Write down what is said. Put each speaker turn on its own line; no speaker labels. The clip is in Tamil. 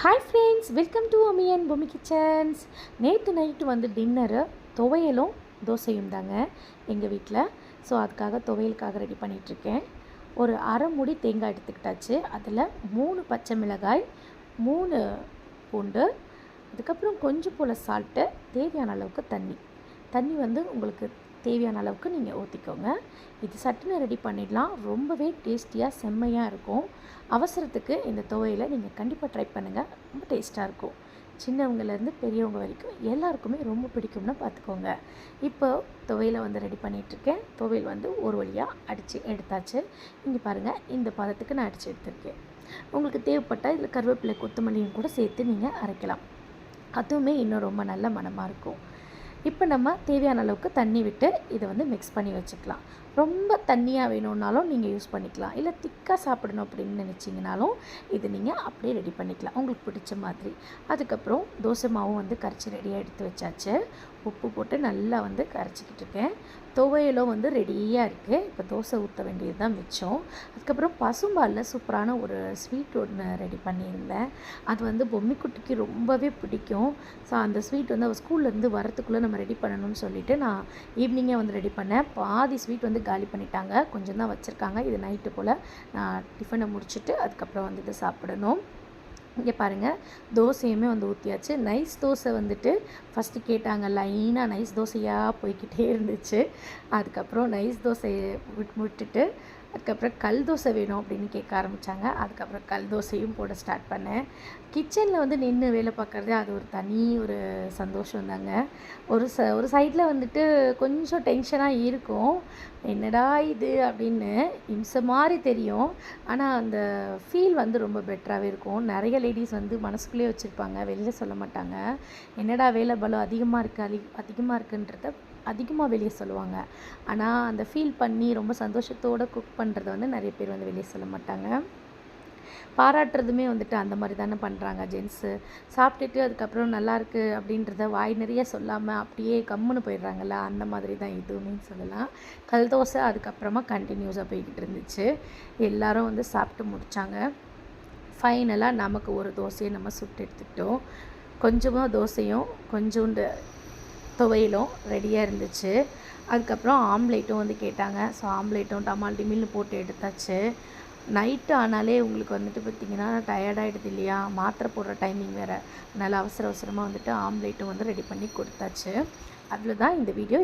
Hi friends, welcome to Ami and Bommi kitchens. நேற்று நைட்டு வந்து டின்னரு துவையலும் தோசையும் தாங்க எங்கள் வீட்டில். ஸோ அதுக்காக துவையலுக்காக ரெடி பண்ணிகிட்ருக்கேன். ஒரு அரை மூடி தேங்காய் எடுத்துக்கிட்டாச்சு. அதில் 3 பச்சை மிளகாய், 3 பூண்டு, அதுக்கப்புறம் கொஞ்சம் போல் சால்ட்டு, தேவையான அளவுக்கு தண்ணி வந்து உங்களுக்கு தேவையான அளவுக்கு நீங்கள் ஊற்றிக்கோங்க. இது சட்டுன்னு ரெடி பண்ணிடலாம். ரொம்பவே டேஸ்டியாக செம்மையாக இருக்கும். அவசரத்துக்கு இந்த துவையலை நீங்கள் கண்டிப்பாக ட்ரை பண்ணுங்கள். ரொம்ப டேஸ்ட்டாக இருக்கும். சின்னவங்கலேருந்து பெரியவங்க வரைக்கும் எல்லாருக்குமே ரொம்ப பிடிக்கும்னு பார்த்துக்கோங்க. இப்போ துவையலை வந்து ரெடி பண்ணிகிட்ருக்கேன். துவையல் வந்து ஒரு வழியாக அடித்து எடுத்தாச்சு. இங்கே பாருங்கள், இந்த பதத்துக்கு நான் அடித்து எடுத்திருக்கேன். உங்களுக்கு தேவைப்பட்டால் இதில் கருவேப்பிலை, கொத்தமல்லியும் கூட சேர்த்து நீங்கள் அரைக்கலாம். அதுவுமே இன்னும் ரொம்ப நல்ல மணமாக இருக்கும். இப்போ நம்ம தேவையான அளவுக்கு தண்ணி விட்டு இதை வந்து மிக்ஸ் பண்ணி வச்சுக்கலாம். ரொம்ப தண்ணியாக வேணும்னாலும் நீங்கள் யூஸ் பண்ணிக்கலாம். இல்லை திக்காக சாப்பிடணும் அப்படின்னு நினச்சிங்கனாலும் இது நீங்கள் அப்படியே ரெடி பண்ணிக்கலாம், உங்களுக்கு பிடிச்ச மாதிரி. அதுக்கப்புறம் தோசை மாவும் வந்து கரைச்சி ரெடியாக எடுத்து வச்சாச்சு. உப்பு போட்டு நல்லா வந்து கரைச்சிக்கிட்டு இருக்கேன். துவையலும் வந்து ரெடியாக இருக்குது. இப்போ தோசை ஊற்ற வேண்டியது தான் மிச்சம். அதுக்கப்புறம் பசும்பாலில் சூப்பரான ஒரு ஸ்வீட் ஒன்று ரெடி பண்ணியிருந்தேன். அது வந்து பொம்மிக்குட்டிக்கு ரொம்பவே பிடிக்கும். ஸோ அந்த ஸ்வீட் வந்து அவள் ஸ்கூல்லேருந்து வரத்துக்குள்ளே நம்ம ரெடி பண்ணணும்னு சொல்லிவிட்டு நான் ஈவினிங்கே வந்து ரெடி பண்ணேன். பாதி ஸ்வீட் வந்து காலி பண்ணிட்டாங்க, கொஞ்சம் தான் வச்சுருக்காங்க. இது நைட்டு போல் நான் டிஃபனை முடிச்சுட்டு அதுக்கப்புறம் வந்து இதை சாப்பிடணும். இங்கே பாருங்கள், தோசையுமே வந்து ஊற்றியாச்சு. நைஸ் தோசை வந்துட்டு ஃபஸ்ட்டு கேட்டாங்க. லைனாக நைஸ் தோசையாக போய்கிட்டே இருந்துச்சு. அதுக்கப்புறம் நைஸ் தோசையை விட்டுட்டு அதுக்கப்புறம் கல் தோசை வேணும் அப்படின்னு கேட்க ஆரம்பித்தாங்க. அதுக்கப்புறம் கல் தோசையும் போட ஸ்டார்ட் பண்ணேன். கிச்சனில் வந்து நின்று வேலை பார்க்குறதே அது ஒரு தனி ஒரு சந்தோஷம் தாங்க. ஒரு சைடில் வந்துட்டு கொஞ்சம் டென்ஷனாக இருக்கும். என்னடா இது அப்படின்னு இம்சை மாதிரி தெரியும். ஆனால் அந்த ஃபீல் வந்து ரொம்ப பெட்டராகவே இருக்கும். நிறைய லேடிஸ் வந்து மனசுக்குள்ளேயே வச்சுருப்பாங்க, வெளியில் சொல்ல மாட்டாங்க. என்னடா வேலை பளு அதிகமாக இருக்குன்றத அதிகமாக வெளியே சொல்லுவாங்க. ஆனால் அந்த ஃபீல் பண்ணி ரொம்ப சந்தோஷத்தோடு குக் பண்ணுறத வந்து நிறைய பேர் வந்து வெளியே சொல்ல மாட்டாங்க. பாராட்டுறதுமே வந்துட்டு அந்த மாதிரி தானே பண்ணுறாங்க ஜென்ஸு. சாப்பிட்டுட்டு அதுக்கப்புறம் நல்லாயிருக்கு அப்படின்றத வாய் நிறைய சொல்லாமல் அப்படியே கம்முன்னு போயிடுறாங்கல்ல, அந்த மாதிரி தான் இதுவுமே சொல்லலாம். கல் தோசை அதுக்கப்புறமா கண்டினியூஸாக போய்கிட்டு இருந்துச்சு. எல்லோரும் வந்து சாப்பிட்டு முடித்தாங்க. ஃபைனலாக நமக்கு ஒரு தோசையை நம்ம சுட்டு எடுத்துக்கிட்டோம். கொஞ்சமாக தோசையும் கொஞ்சோண்டு துவையலும் ரெடியாக இருந்துச்சு. அதுக்கப்புறம் ஆம்லேட்டும் வந்து கேட்டாங்க. ஸோ ஆம்லேட்டும் டமால் டிமில்னு போட்டு எடுத்தாச்சு. நைட்டு ஆனாலே உங்களுக்கு வந்துட்டு பார்த்திங்கன்னா டயர்டாகிடுது இல்லையா, மாத்திரை போடுற டைமிங் வேறு. அதனால் அவசரமாக வந்துட்டு ஆம்லேட்டும் வந்து ரெடி பண்ணி கொடுத்தாச்சு. அதில் தான் இந்த வீடியோ.